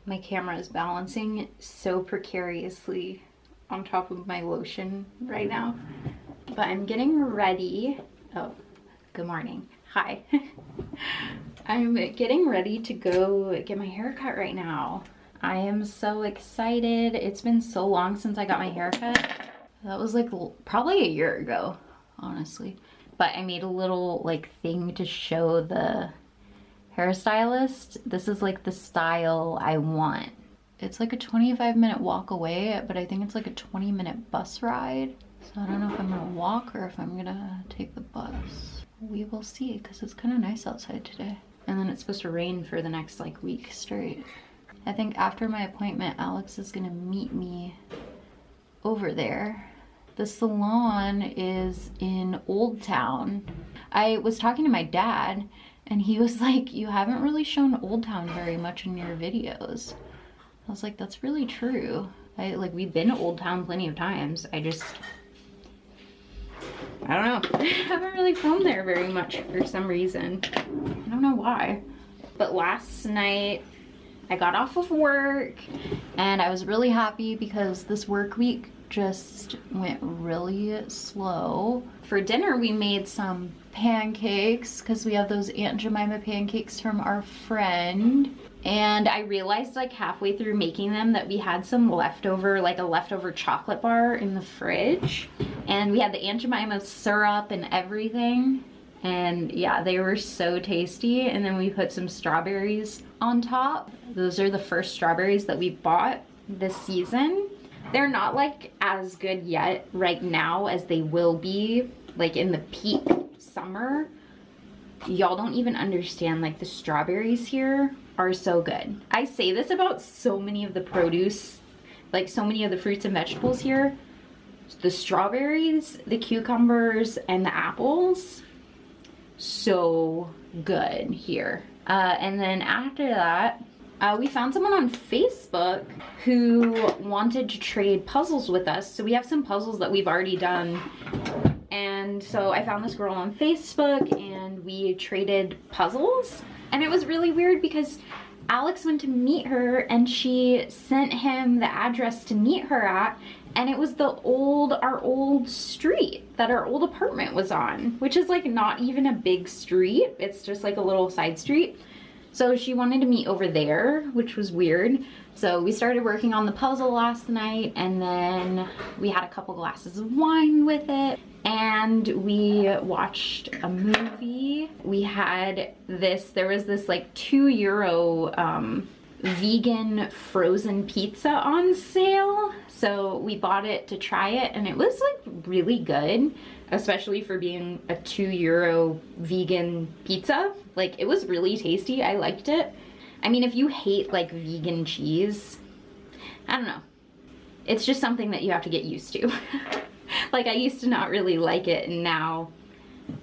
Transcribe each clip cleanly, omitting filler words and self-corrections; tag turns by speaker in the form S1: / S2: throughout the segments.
S1: My camera is balancing so precariously on top of my lotion right now. But I'm getting ready. Oh, good morning. Hi. I'm getting ready to go get my hair cut right now. I am so excited. It's been so long since I got my hair cut. That was like probably a year ago, honestly. But I made a little like thing to show the hairstylist. This is like the style I want. It's like a 25-minute walk away, but I think it's like a 20-minute bus ride. So I don't know if I'm gonna walk or if I'm gonna take the bus. We will see, because it's kind of nice outside today. And then it's supposed to rain for the next like week straight. I think after my appointment, Alex is gonna meet me over there. The salon is in Old Town. I was talking to my dad and he was like, you haven't really shown Old Town very much in your videos. I was like, that's really true. We've been to Old Town plenty of times. I don't know. I haven't really filmed there very much for some reason. I don't know why. But last night, I got off of work and I was really happy because this work week just went really slow. For dinner, we made some pancakes because we have those Aunt Jemima pancakes from our friend. And I realized like halfway through making them that we had some leftover, like a leftover chocolate bar in the fridge. And we had the Aunt Jemima syrup and everything. And yeah, they were so tasty. And then we put some strawberries on top. Those are the first strawberries that we bought this season. They're not like as good yet right now as they will be like in the peak summer. Y'all don't even understand, like the strawberries here are so good. I say this about so many of the produce, like so many of the fruits and vegetables here. The strawberries, the cucumbers, and the apples, so good here. And then after that, we found someone on Facebook who wanted to trade puzzles with us. So we have some puzzles that we've already done. And so I found this girl on Facebook and we traded puzzles. And it was really weird because Alex went to meet her and she sent him the address to meet her at. And it was our old street that our old apartment was on, which is like not even a big street. It's just like a little side street. So she wanted to meet over there, which was weird. So we started working on the puzzle last night and then we had a couple glasses of wine with it and we watched a movie. We had there was this like €2 vegan frozen pizza on sale. So we bought it to try it and it was like really good, especially for being a €2 vegan pizza. Like it was really tasty. I liked it. I mean, if you hate like vegan cheese, I don't know. It's just something that you have to get used to. Like I used to not really like it and now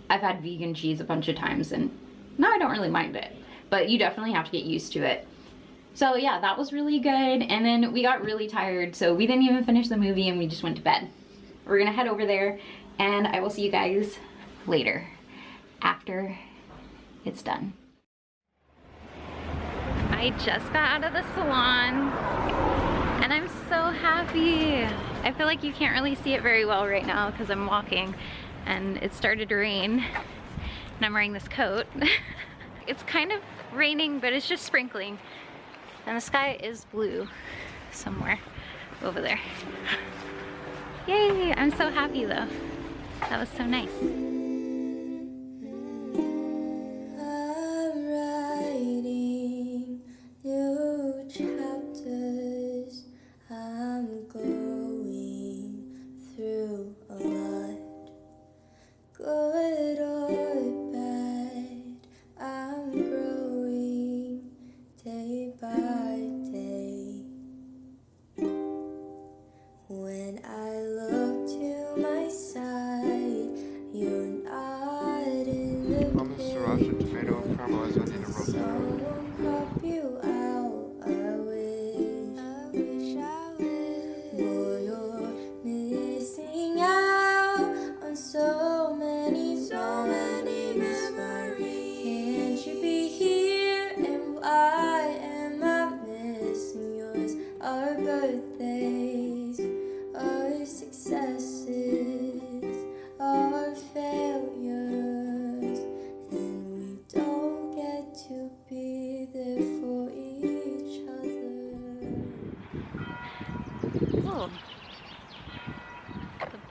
S1: I've had vegan cheese a bunch of times and now I don't really mind it, but you definitely have to get used to it. So yeah, that was really good. And then we got really tired, so we didn't even finish the movie and we just went to bed. We're gonna head over there and I will see you guys later after it's done. I just got out of the salon and I'm so happy. I feel like you can't really see it very well right now because I'm walking and it started to rain and I'm wearing this coat. It's kind of raining, but it's just sprinkling. And the sky is blue somewhere over there. Yay, I'm so happy though. That was so nice.
S2: I'm writing new chapters. I'm going through a lot. Good or bad, I'm growing day by day. When I look to my side, you're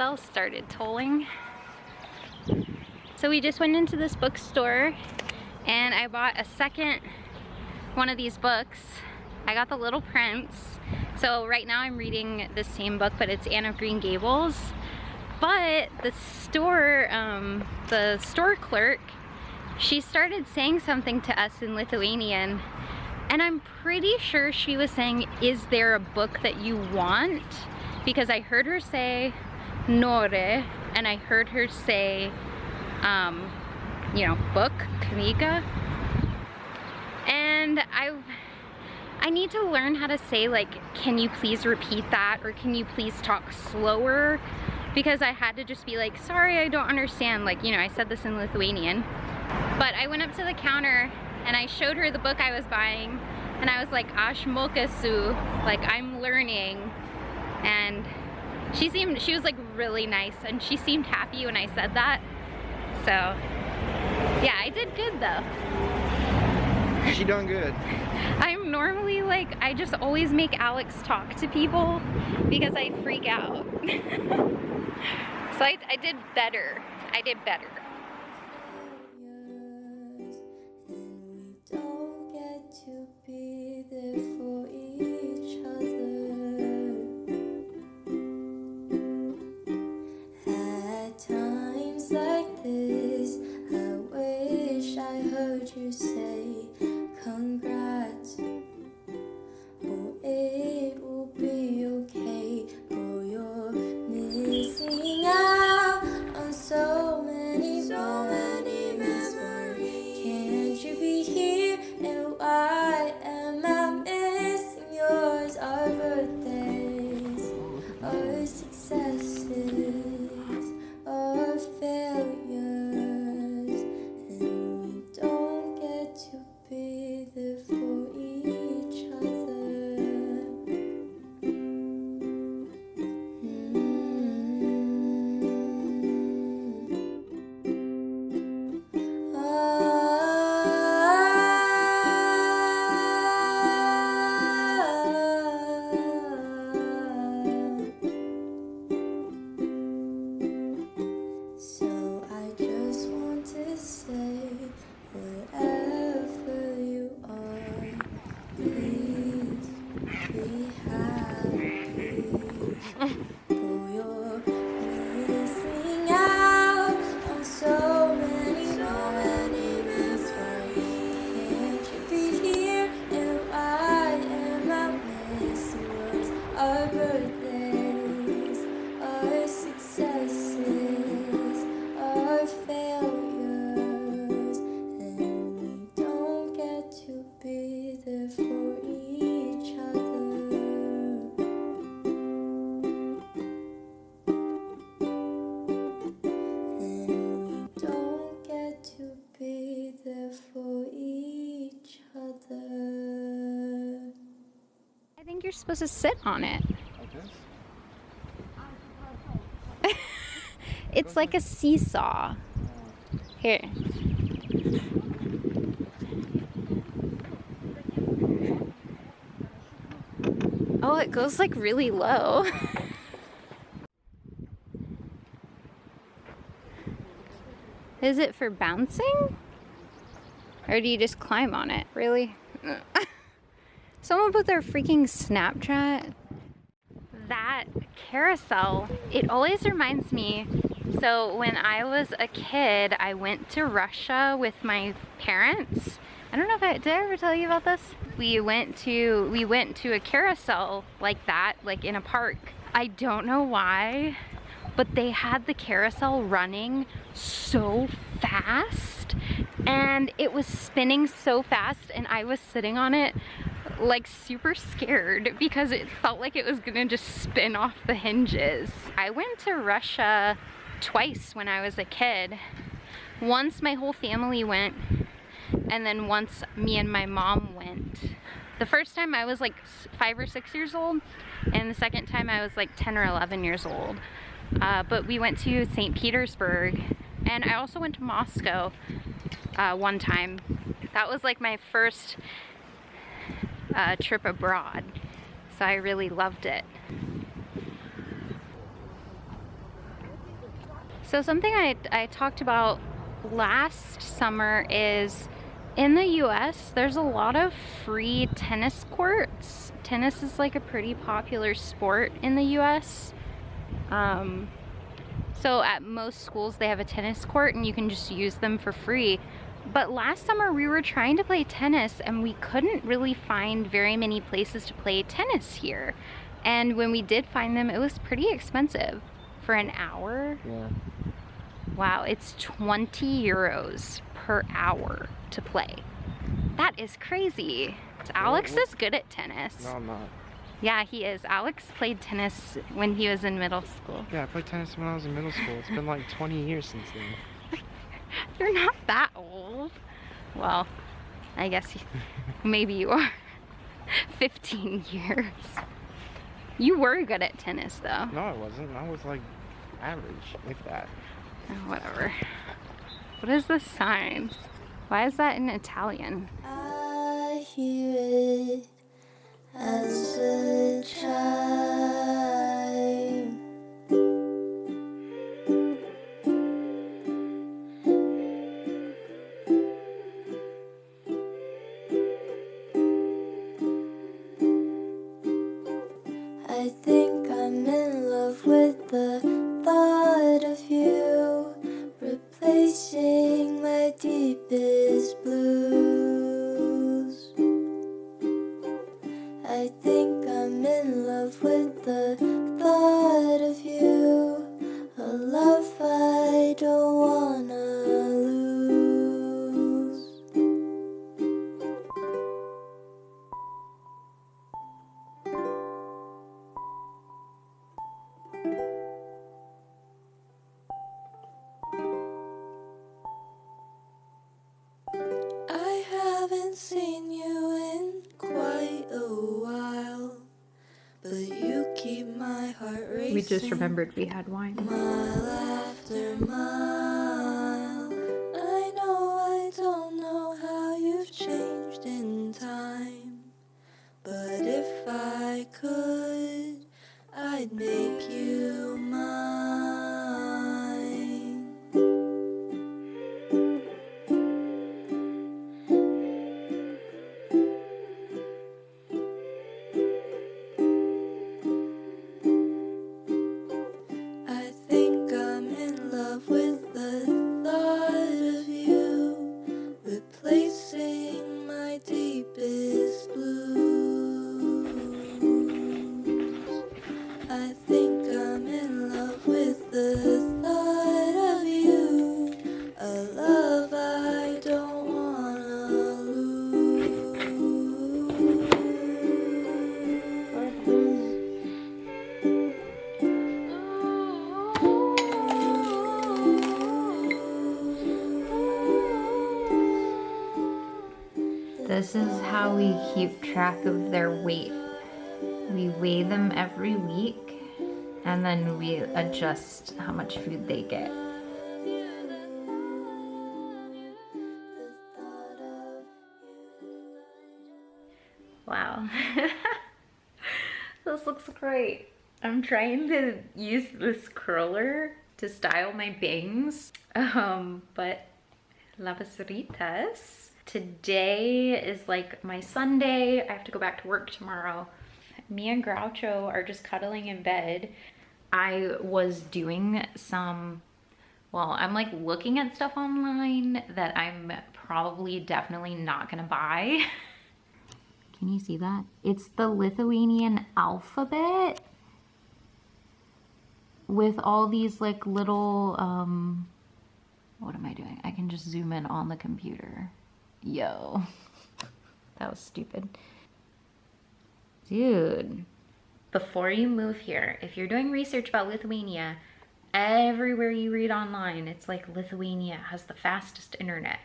S1: carousel started tolling. So we just went into this bookstore and I bought a second one of these books. I got The Little Prince. So right now I'm reading the same book, but it's Anne of Green Gables. But the store clerk, she started saying something to us in Lithuanian, and I'm pretty sure she was saying, is there a book that you want? Because I heard her say nore, and I heard her say, you know, book, kniga. And I need to learn how to say, like, can you please repeat that, or can you please talk slower? Because I had to just be like, sorry, I don't understand. Like, you know, I said this in Lithuanian. But I went up to the counter and I showed her the book I was buying, and I was like, Aš mokasu, like, I'm learning. And she was like really nice, and she seemed happy when I said that. So yeah, I did good though.
S3: She done good.
S1: I'm normally like, I just always make Alex talk to people because I freak out. So I did better. I did better.
S2: And we don't get to be there for each other. At times like this, I wish I heard you say congrats. Oh, it will be okay. Oh, you're missing out on so many memories. Can't you be here? And why am I missing yours? Our birthdays, our successes, our failures, and we don't get to be there for each other. So I just want to say, wherever you are, please be happy. Oh, you're missing out on so many memories. Can't you be here? And why am I missing yours? Our birthdays, our successes, our failures, and we don't get to be there for each other. And we don't get to be there for each other.
S1: I think you're supposed to sit on it.
S3: Like this?
S1: It's like a seesaw. Here. Oh, it goes like really low. Is it for bouncing? Or do you just climb on it? Really? Someone put their freaking Snapchat. That carousel, it always reminds me. So when I was a kid, I went to Russia with my parents. I don't know if did I ever tell you about this? We went to a carousel like that, like in a park. I don't know why, but they had the carousel running so fast, and it was spinning so fast, and I was sitting on it like super scared because it felt like it was gonna just spin off the hinges. I went to Russia twice when I was a kid. Once my whole family went, and then once me and my mom went. The first time I was like 5 or 6 years old, and the second time I was like 10 or 11 years old. But we went to St. Petersburg, and I also went to Moscow one time. That was like my first trip abroad, so I really loved it. So something I talked about last summer is in the US, there's a lot of free tennis courts. Tennis is like a pretty popular sport in the US. So at most schools they have a tennis court and you can just use them for free. But last summer we were trying to play tennis and we couldn't really find very many places to play tennis here. And when we did find them, it was pretty expensive. For an hour?
S3: Yeah.
S1: Wow, it's 20 euros per hour to play. That is crazy. Alex is good at tennis.
S3: No, I'm not.
S1: Yeah, he is. Alex played tennis when he was in middle school.
S3: Yeah, I played tennis when I was in middle school. It's been like 20 years since then.
S1: You're not that old. Well, I guess maybe you are. 15 years. You were good at tennis though.
S3: No, I wasn't. I was like average, if that.
S1: Oh, whatever. What is this sign? Why is that in Italian?
S2: I hear it as a chime. I think I'm in love with the thought of you, replacing my deepest blues. I think I'm in love with the thought of you, a love I don't wanna lose. I haven't seen you in quite a while, but you keep my heart racing.
S1: We just remembered we had wine.
S2: Mile after mile, I know I don't know how you've changed in time, but if I could, I'd make you mine. I think I'm in love with the thought of you, replacing my deepest blues. I think I'm in love with the thought of you, a love I don't wanna
S1: This is how we keep track of their weight. We weigh them every week and then we adjust how much food they get. Wow. This looks great. I'm trying to use this curler to style my bangs, but Labas rytas. Today is like my Sunday. I have to go back to work tomorrow. Me and Groucho are just cuddling in bed. I was doing some, well, I'm like looking at stuff online that I'm probably definitely not gonna buy. Can you see that? It's the Lithuanian alphabet with all these like little, what am I doing? I can just zoom in on the computer. Yo, that was stupid. Dude, before you move here, if you're doing research about Lithuania, everywhere you read online, it's like Lithuania has the fastest internet.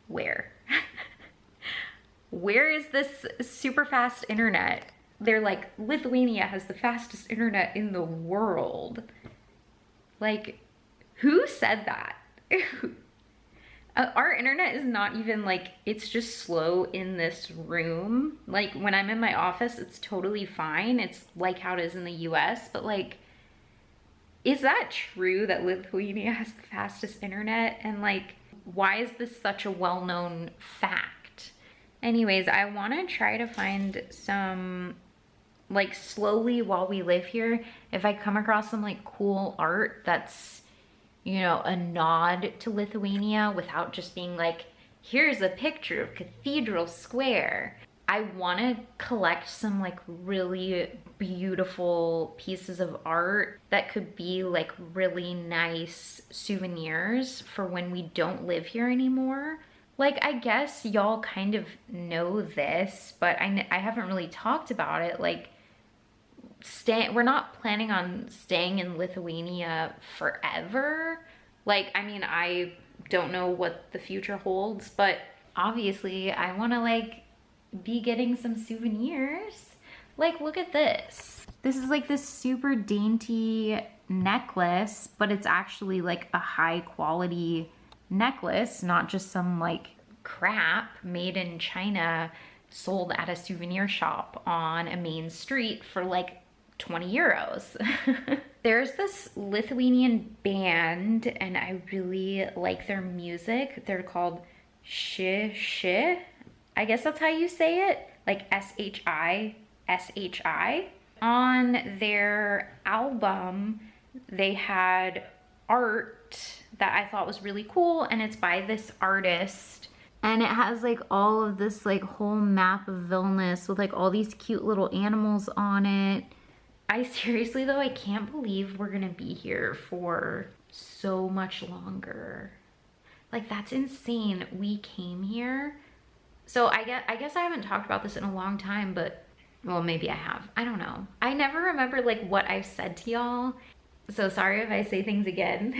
S1: Where? Where is this super fast internet? They're like, Lithuania has the fastest internet in the world. Like, who said that? Our internet is not even like, it's just slow in this room. Like when I'm in my office, it's totally fine. It's like how it is in the US, but like is that true that Lithuania has the fastest internet? And like, why is this such a well-known fact? Anyways, I want to try to find some, like, slowly while we live here, if I come across some like cool art that's, you know, a nod to Lithuania without just being like, here's a picture of Cathedral Square. I want to collect some like really beautiful pieces of art that could be like really nice souvenirs for when we don't live here anymore. Like, I guess y'all kind of know this, but I haven't really talked about it. Like, we're not planning on staying in Lithuania forever. Like, I mean, I don't know what the future holds, but obviously I want to like be getting some souvenirs. Like, look at this. This is like this super dainty necklace, but it's actually like a high quality necklace, not just some like crap made in China sold at a souvenir shop on a main street for like 20 euros. There's this Lithuanian band and I really like their music. They're called Shi. I guess that's how you say it, like S-H-I. On their album, they had art that I thought was really cool, and it's by this artist. And it has like all of this like whole map of Vilnius with like all these cute little animals on it. I seriously though, I can't believe we're gonna be here for so much longer. Like, that's insane. We came here. So I guess I haven't talked about this in a long time, but, well, maybe I have. I don't know. I never remember like what I've said to y'all. So sorry if I say things again.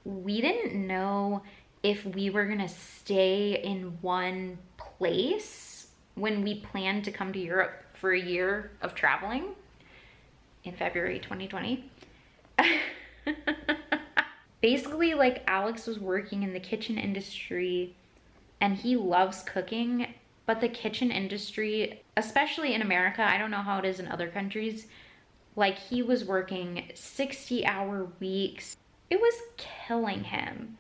S1: We didn't know if we were gonna stay in one place when we planned to come to Europe for a year of traveling in February 2020. Basically, like, Alex was working in the kitchen industry and he loves cooking, but the kitchen industry, especially in America, I don't know how it is in other countries, like, he was working 60-hour weeks. It was killing him.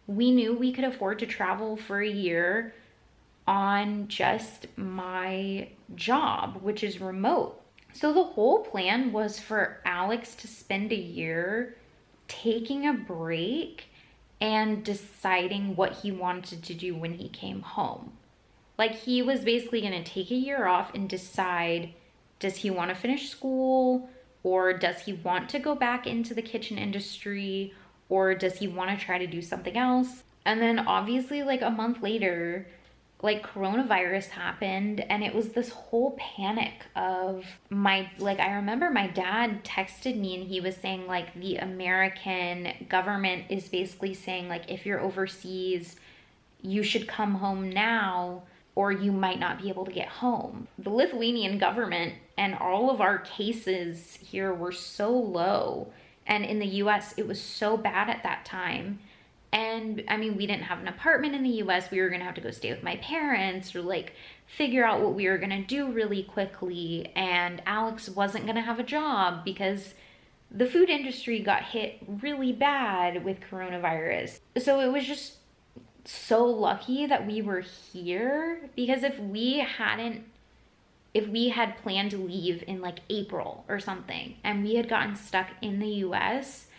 S1: We knew we could afford to travel for a year on just my job, which is remote. So the whole plan was for Alex to spend a year taking a break and deciding what he wanted to do when he came home. Like, he was basically gonna take a year off and decide, does he want to finish school, or does he want to go back into the kitchen industry, or does he want to try to do something else? And then obviously like a month later, like, coronavirus happened, and it was this whole panic of I remember my dad texted me and he was saying like the American government is basically saying like, if you're overseas, you should come home now or you might not be able to get home. The Lithuanian government and all of our cases here were so low, and in the US it was so bad at that time. And I mean, we didn't have an apartment in the US. We were gonna have to go stay with my parents or like figure out what we were gonna do really quickly. And Alex wasn't gonna have a job because the food industry got hit really bad with coronavirus. So it was just so lucky that we were here, because if we had planned to leave in like April or something and we had gotten stuck in the US,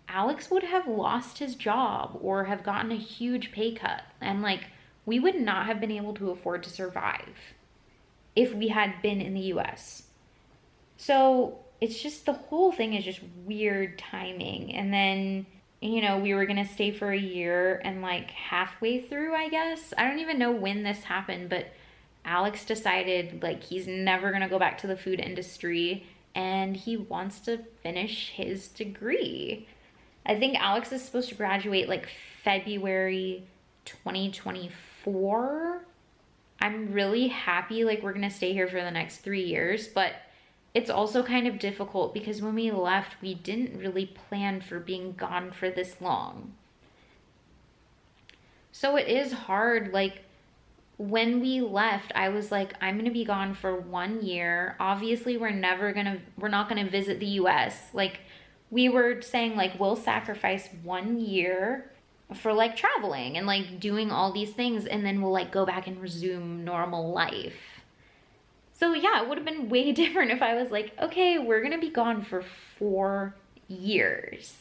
S1: Alex would have lost his job or have gotten a huge pay cut, and like, we would not have been able to afford to survive if we had been in the US. So it's just, the whole thing is just weird timing. And then, you know, we were gonna stay for a year, and like halfway through, I guess, I don't even know when this happened, but Alex decided like he's never gonna go back to the food industry and he wants to finish his degree. I think Alex is supposed to graduate like February 2024. I'm really happy like we're gonna stay here for the next 3 years, but it's also kind of difficult because when we left, we didn't really plan for being gone for this long. So it is hard. Like, when we left, I was like, I'm gonna be gone for 1 year. Obviously, we're not gonna visit the US. Like, we were saying like, we'll sacrifice 1 year for like traveling and like doing all these things, and then we'll like go back and resume normal life. So yeah, it would have been way different if I was like, okay, we're gonna be gone for 4 years.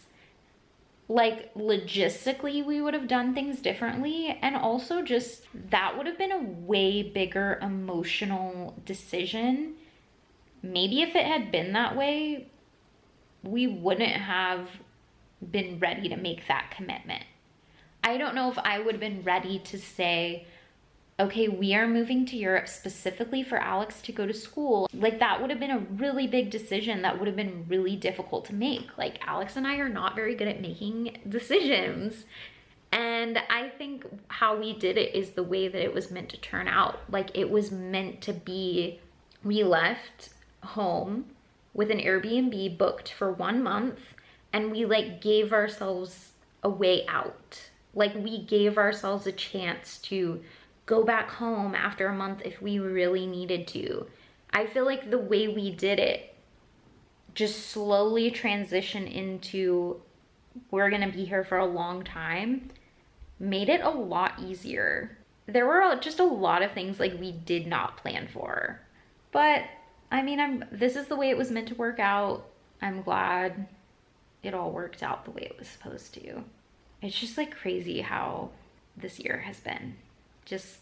S1: Like logistically, we would have done things differently. And also just, that would have been a way bigger emotional decision. Maybe if it had been that way, we wouldn't have been ready to make that commitment. I don't know if I would have been ready to say, okay, we are moving to Europe specifically for Alex to go to school. Like that would have been a really big decision that would have been really difficult to make. Like Alex and I are not very good at making decisions. And I think how we did it is the way that it was meant to turn out. Like it was meant to be, we left home with an Airbnb booked for 1 month, and we like gave ourselves a way out. Like we gave ourselves a chance to go back home after a month if we really needed to. I feel like the way we did it just slowly transitioned into, we're gonna be here for a long time, made it a lot easier. There were just a lot of things like we did not plan for, but I mean, this is the way it was meant to work out. I'm glad it all worked out the way it was supposed to. It's just like crazy how this year has been. Just,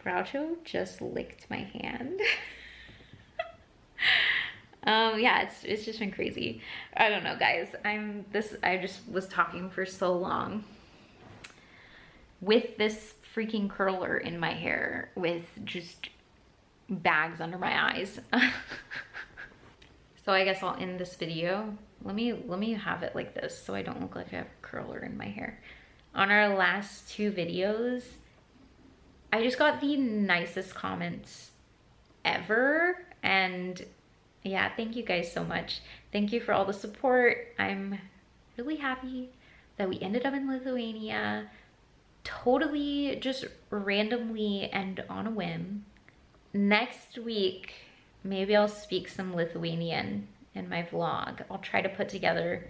S1: Groucho just licked my hand. Yeah, it's just been crazy. I don't know, guys. I just was talking for so long with this freaking curler in my hair with just bags under my eyes. So I guess I'll end this video. Let me have it like this so I don't look like I have a curler in my hair. On our last 2 videos, I just got the nicest comments ever, and yeah, thank you guys so much. Thank you for all the support. I'm really happy that we ended up in Lithuania, totally just randomly and on a whim. Next week, maybe I'll speak some Lithuanian in my vlog. I'll try to put together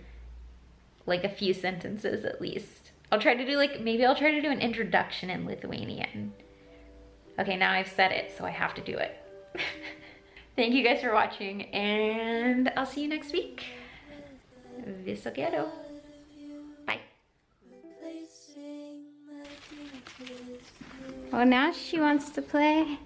S1: like a few sentences at least. I'll try to do like, maybe I'll try to do an introduction in Lithuanian. Okay, now I've said it, so I have to do it. Thank you guys for watching, and I'll see you next week. Viso quiero. Bye. Oh, now she wants to play.